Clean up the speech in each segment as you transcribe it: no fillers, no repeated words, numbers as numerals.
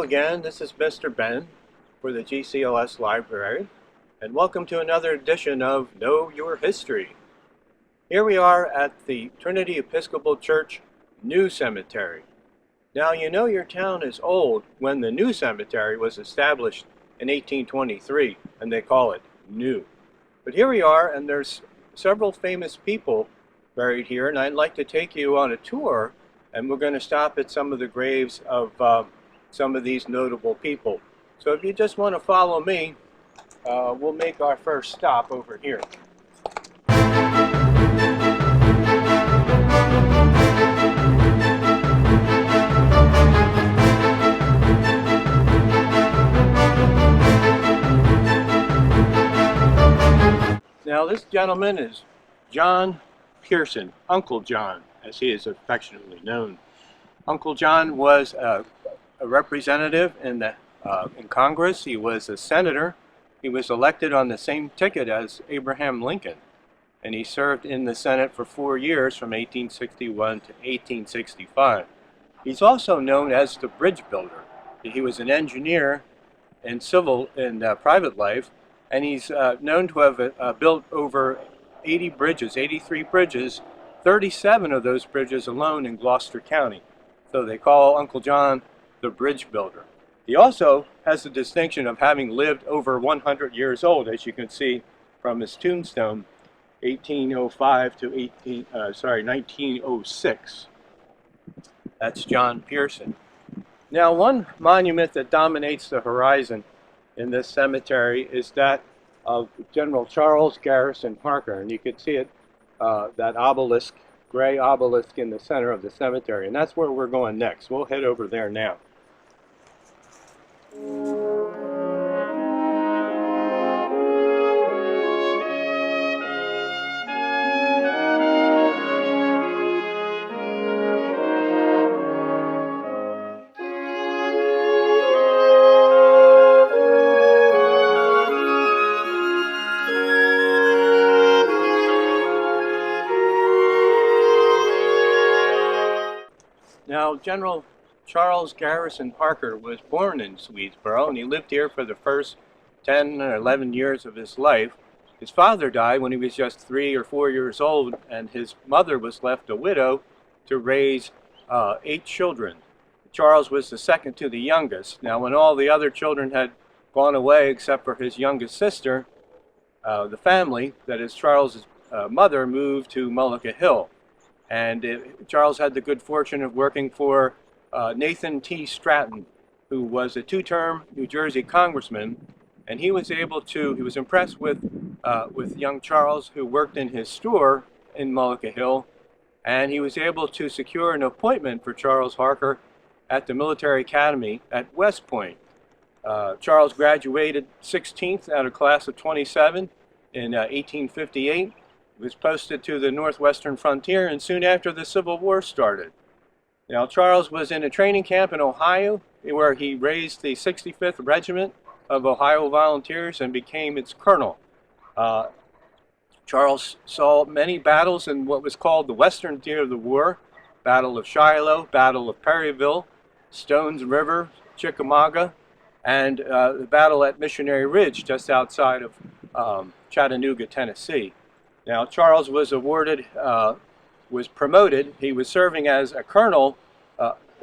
again. This is Mr. Ben for the GCLS Library, and welcome to another edition of Know Your History. Here we are at the Trinity Episcopal Church New Cemetery. Now, you know your town is old when the new cemetery was established in 1823, and they call it new. But here we are, and there's several famous people buried here, and I'd like to take you on a tour, and we're going to stop at some of the graves of some of these notable people. So if you just want to follow me, we'll make our first stop over here. Now this gentleman is John Pearson, Uncle John, as he is affectionately known. Uncle John was a representative in Congress. He was a senator. He was elected on the same ticket as Abraham Lincoln, and he served in the Senate for 4 years from 1861 to 1865. He's also known as the bridge builder. He was an engineer in private life, and he's known to have built over 80 bridges, 83 bridges, 37 of those bridges alone in Gloucester County. So they call Uncle John the bridge builder. He also has the distinction of having lived over 100 years old, as you can see from his tombstone, 1805 to 1906. That's John Pearson. Now, one monument that dominates the horizon in this cemetery is that of General Charles Garrison Parker, and you can see it, that obelisk, gray obelisk in the center of the cemetery, and that's where we're going next. We'll head over there now. Now, General Charles Garrison Parker was born in Swedesboro, and he lived here for the first 10 or 11 years of his life. His father died when he was just 3 or 4 years old, and his mother was left a widow to raise 8 children. Charles was the second to the youngest. Now, when all the other children had gone away except for his youngest sister, the family, that is Charles's mother, moved to Mullica Hill. And Charles had the good fortune of working for Nathan T. Stratton, who was a 2-term New Jersey congressman, and he was impressed with young Charles, who worked in his store in Mullica Hill, and he was able to secure an appointment for Charles Parker at the Military Academy at West Point. Charles graduated 16th out of class of 27 in 1858. He was posted to the northwestern frontier, and soon after the Civil War started. Now, Charles was in a training camp in Ohio, where he raised the 65th Regiment of Ohio Volunteers and became its colonel. Charles saw many battles in what was called the Western Theater of the War: Battle of Shiloh, Battle of Perryville, Stones River, Chickamauga, and the battle at Missionary Ridge, just outside of Chattanooga, Tennessee. Now, Charles was promoted. He was serving as a colonel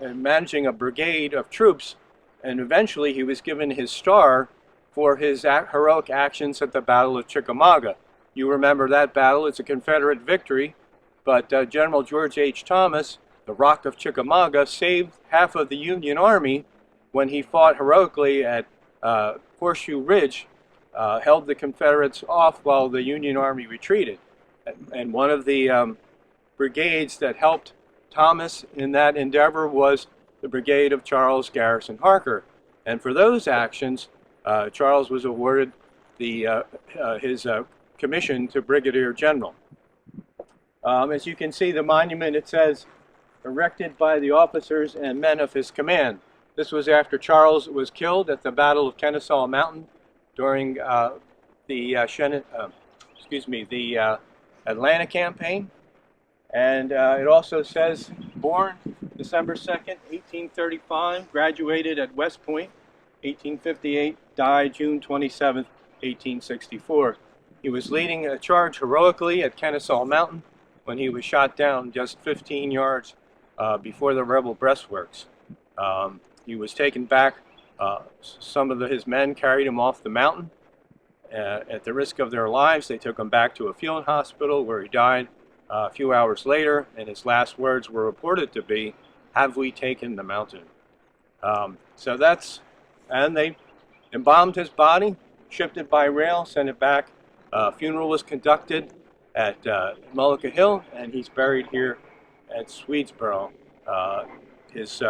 and managing a brigade of troops, and eventually he was given his star for his heroic actions at the Battle of Chickamauga. You remember that battle. It's a Confederate victory, but General George H. Thomas, the Rock of Chickamauga, saved half of the Union Army when he fought heroically at Horseshoe Ridge, held the Confederates off while the Union Army retreated. And one of the brigades that helped Thomas in that endeavor was the brigade of Charles Garrison Parker. And for those actions, Charles was awarded his commission to Brigadier General. As you can see, the monument, it says, erected by the officers and men of his command. This was after Charles was killed at the Battle of Kennesaw Mountain during the Atlanta campaign. And it also says, born December 2nd, 1835, graduated at West Point, 1858, died June 27th, 1864. He was leading a charge heroically at Kennesaw Mountain when he was shot down just 15 yards before the rebel breastworks. He was taken back. Some of his men carried him off the mountain. At the risk of their lives, they took him back to a field hospital where he died a few hours later, and his last words were reported to be, "Have we taken the mountain?" And they embalmed his body, shipped it by rail, sent it back. Funeral was conducted at Mullica Hill, and he's buried here at Swedesboro, his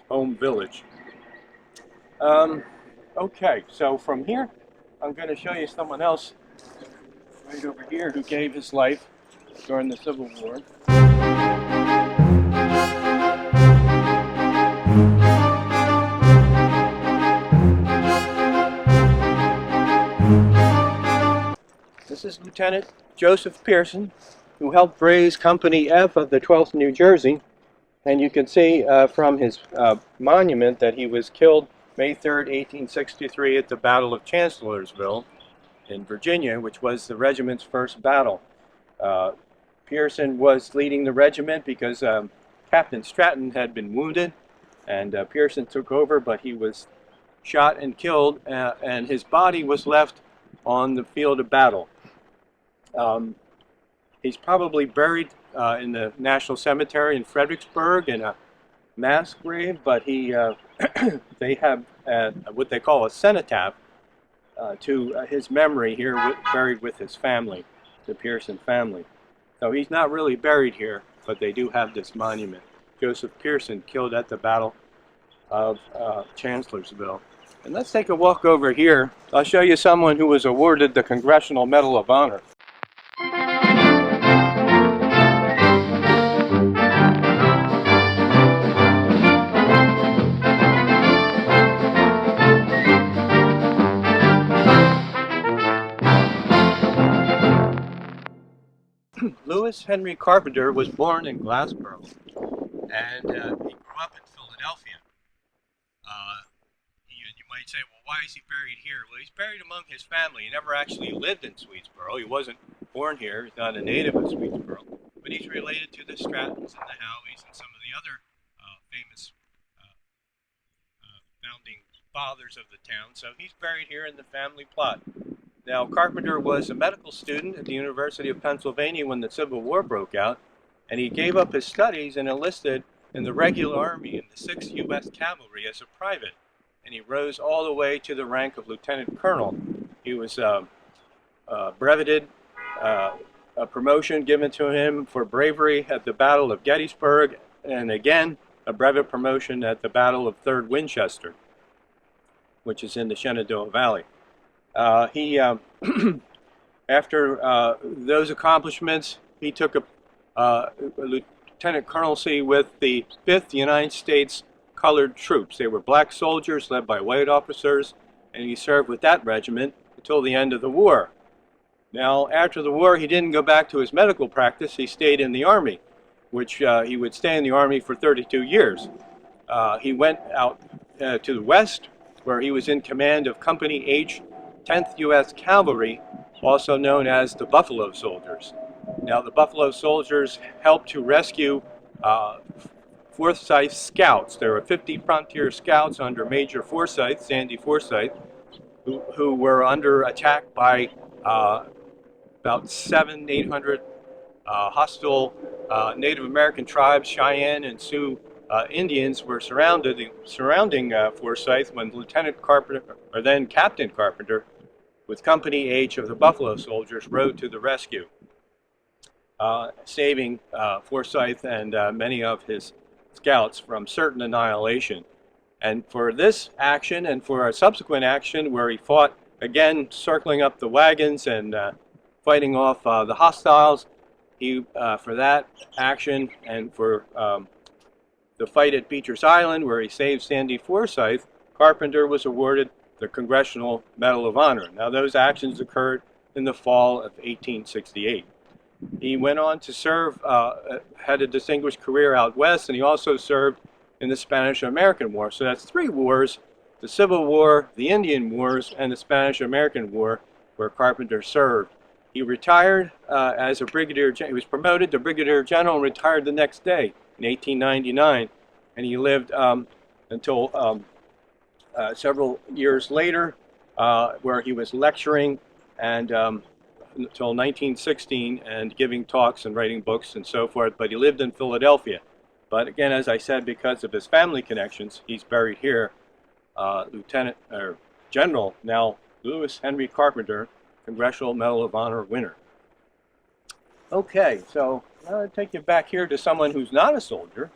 home village. Okay, so from here, I'm going to show you someone else right over here who gave his life during the Civil War. This is Lieutenant Joseph Pearson, who helped raise Company F of the 12th New Jersey. And you can see from his monument that he was killed May 3rd, 1863 at the Battle of Chancellorsville in Virginia, which was the regiment's first battle. Pearson was leading the regiment because Captain Stratton had been wounded, and Pearson took over, but he was shot and killed, and his body was left on the field of battle. He's probably buried in the National Cemetery in Fredericksburg in a mass grave, but they have what they call a cenotaph to his memory here, buried with his family, the Pearson family. So he's not really buried here, but they do have this monument. Joseph Pearson, killed at the Battle of Chancellorsville. And let's take a walk over here. I'll show you someone who was awarded the Congressional Medal of Honor. Lewis Henry Carpenter was born in Gloucester, and he grew up in Philadelphia. You might say, well, why is he buried here? Well, he's buried among his family. He never actually lived in Swedesboro. He wasn't born here. He's not a native of Swedesboro. But he's related to the Strattons and the Howeys and some of the other famous founding fathers of the town. So he's buried here in the family plot. Now, Carpenter was a medical student at the University of Pennsylvania when the Civil War broke out, and he gave up his studies and enlisted in the regular army in the 6th U.S. Cavalry as a private, and he rose all the way to the rank of lieutenant colonel. He was breveted, a promotion given to him for bravery at the Battle of Gettysburg, and again, a brevet promotion at the Battle of Third Winchester, which is in the Shenandoah Valley. After those accomplishments, he took a lieutenant colonelcy with the 5th United States Colored Troops. They were black soldiers led by white officers, and he served with that regiment until the end of the war. Now, after the war, he didn't go back to his medical practice. He stayed in the Army, which he would stay in the Army for 32 years. He went out to the west, where he was in command of Company H, 10th U.S. Cavalry, also known as the Buffalo Soldiers. Now, the Buffalo Soldiers helped to rescue Forsyth scouts. There were 50 frontier scouts under Major Forsyth, Sandy Forsyth, who were under attack by about 800 hostile Native American tribes. Cheyenne and Sioux Indians were surrounding Forsyth when Lieutenant Carpenter, or then Captain Carpenter, with Company H of the Buffalo Soldiers, rode to the rescue, saving Forsyth and many of his scouts from certain annihilation. And for this action and for a subsequent action where he fought, again, circling up the wagons and fighting off the hostiles, for that action and for the fight at Beecher's Island, where he saved Sandy Forsyth, Carpenter was awarded the Congressional Medal of Honor. Now, those actions occurred in the fall of 1868. He went on to serve, had a distinguished career out west, and he also served in the Spanish-American War. So that's 3 wars: the Civil War, the Indian Wars, and the Spanish-American War, where Carpenter served. He retired as a brigadier. He was promoted to brigadier general and retired the next day in 1899, and he lived until several years later, where he was lecturing and until 1916 and giving talks and writing books and so forth. But he lived in Philadelphia. But again, as I said, because of his family connections, he's buried here. Lieutenant or General now Lewis Henry Carpenter, Congressional Medal of Honor winner. Okay, so I'll take you back here to someone who's not a soldier.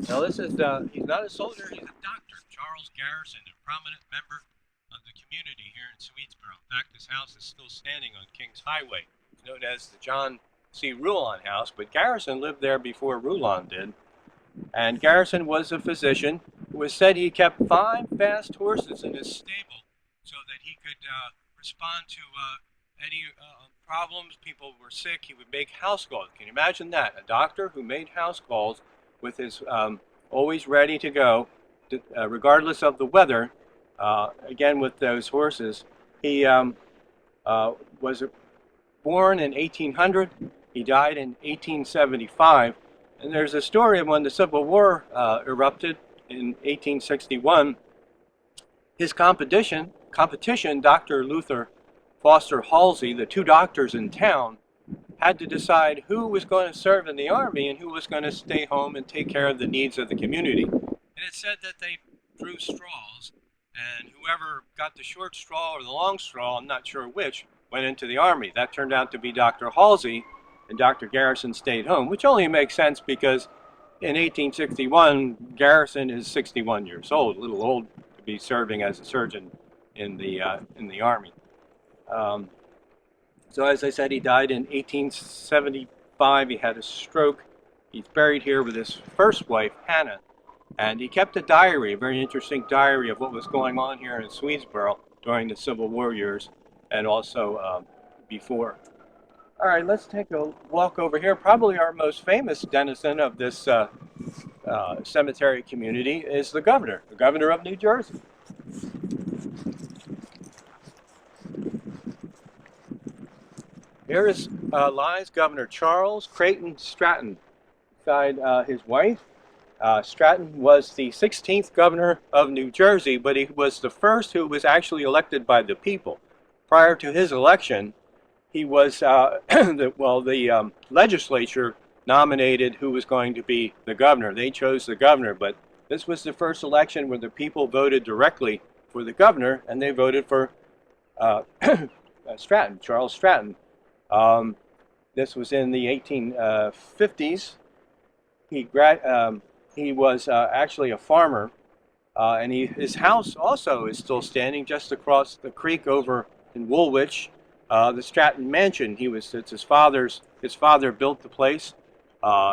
Now this is, he's not a soldier, he's a doctor, Charles Garrison, a prominent member of the community here in Swedesboro. In fact, this house is still standing on Kings Highway. It's known as the John C. Rulon House, but Garrison lived there before Rulon did. And Garrison was a physician who was said he kept 5 fast horses in his stable so that he could respond to any problems. People were sick, he would make house calls. Can you imagine that? A doctor who made house calls with his always ready to go, regardless of the weather. Again, with those horses. He was born in 1800. He died in 1875. And there's a story of when the Civil War erupted in 1861. His competition, Dr. Luther Foster Halsey, the 2 doctors in town, had to decide who was going to serve in the army and who was going to stay home and take care of the needs of the community. And it said that they drew straws, and whoever got the short straw or the long straw, I'm not sure which, went into the army. That turned out to be Dr. Halsey, and Dr. Garrison stayed home, which only makes sense because in 1861, Garrison is 61 years old, a little old to be serving as a surgeon in the army. So as I said, he died in 1875. He had a stroke. He's buried here with his first wife, Hannah. And he kept a diary, a very interesting diary of what was going on here in Swedesboro during the Civil War years and also before. All right, let's take a walk over here. Probably our most famous denizen of this cemetery community is the governor of New Jersey. Here lies Governor Charles Creighton Stratton beside his wife. Stratton was the 16th governor of New Jersey, but he was the first who was actually elected by the people. Prior to his election, he was, the legislature nominated who was going to be the governor. They chose the governor, but this was the first election where the people voted directly for the governor, and they voted for Stratton, Charles Stratton. This was in the 1850s. He was actually a farmer, and his house also is still standing just across the creek over in Woolwich. The Stratton Mansion. It's his father's. His father built the place.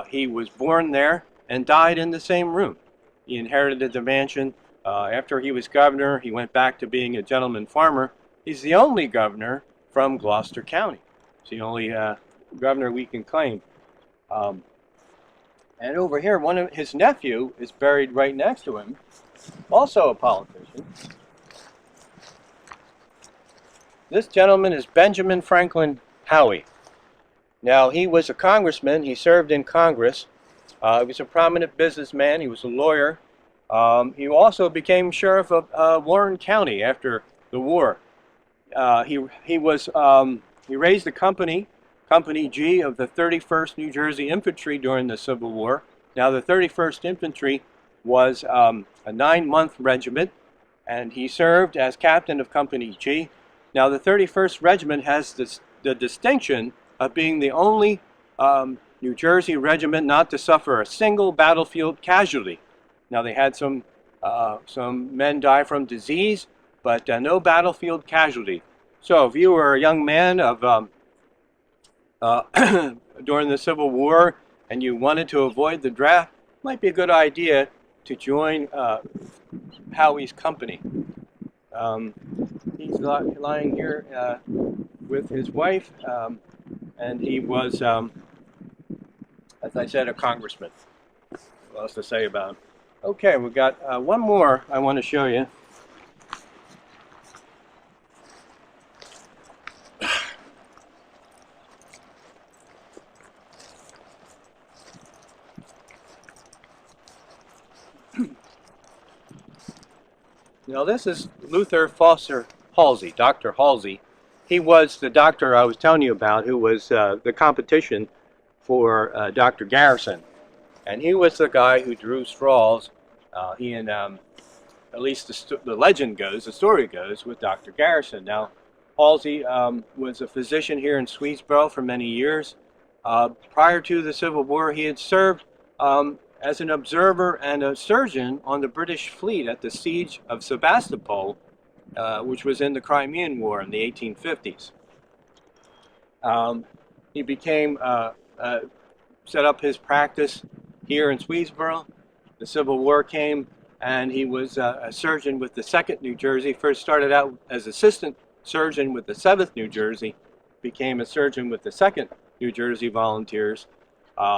He was born there and died in the same room. He inherited the mansion. After he was governor, he went back to being a gentleman farmer. He's the only governor from Gloucester County. It's the only governor we can claim. And over here, his nephew is buried right next to him, also a politician. This gentleman is Benjamin Franklin Howey. Now, he was a congressman. He served in Congress. He was a prominent businessman. He was a lawyer. He also became sheriff of Warren County after the war. He raised the Company G of the 31st New Jersey Infantry during the Civil War. Now, the 31st Infantry was a 9-month regiment, and he served as captain of Company G. Now, the 31st Regiment has the distinction of being the only New Jersey regiment not to suffer a single battlefield casualty. Now, they had some men die from disease, but no battlefield casualty. So, if you were a young man of during the Civil War and you wanted to avoid the draft, it might be a good idea to join Howie's company. He's lying here with his wife, and he was, as I said, a congressman. What else to say about him? Okay, we've got one more I want to show you. Now this is Luther Foster Halsey, Dr. Halsey. He was the doctor I was telling you about who was the competition for Dr. Garrison. And he was the guy who drew straws. He and, at least the legend goes, the story goes, with Dr. Garrison. Now, Halsey was a physician here in Swedesboro for many years. Prior to the Civil War, he had served as an observer and a surgeon on the British fleet at the siege of Sebastopol, which was in the Crimean War in the 1850s. He became, set up his practice here in Swedesboro. The Civil War came, and he was a surgeon with the 2nd New Jersey. First started out as assistant surgeon with the 7th New Jersey, became a surgeon with the 2nd New Jersey Volunteers,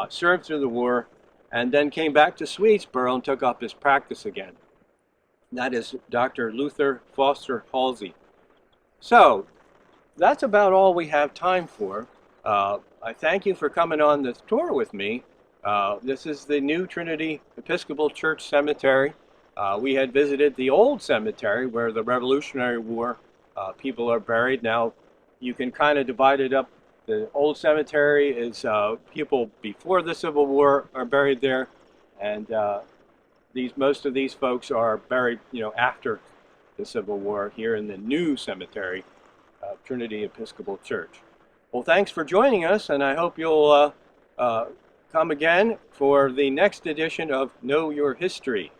served through the war, and then came back to Swedesboro and took up his practice again. That is Dr. Luther Foster Halsey. So, that's about all we have time for. I thank you for coming on this tour with me. This is the new Trinity Episcopal Church Cemetery. We had visited the old cemetery where the Revolutionary War people are buried. Now, you can kind of divide it up. The old cemetery is people before the Civil War are buried there, and most of these folks are buried, after the Civil War here in the new cemetery, Trinity Episcopal Church. Well, thanks for joining us, and I hope you'll come again for the next edition of Know Your History.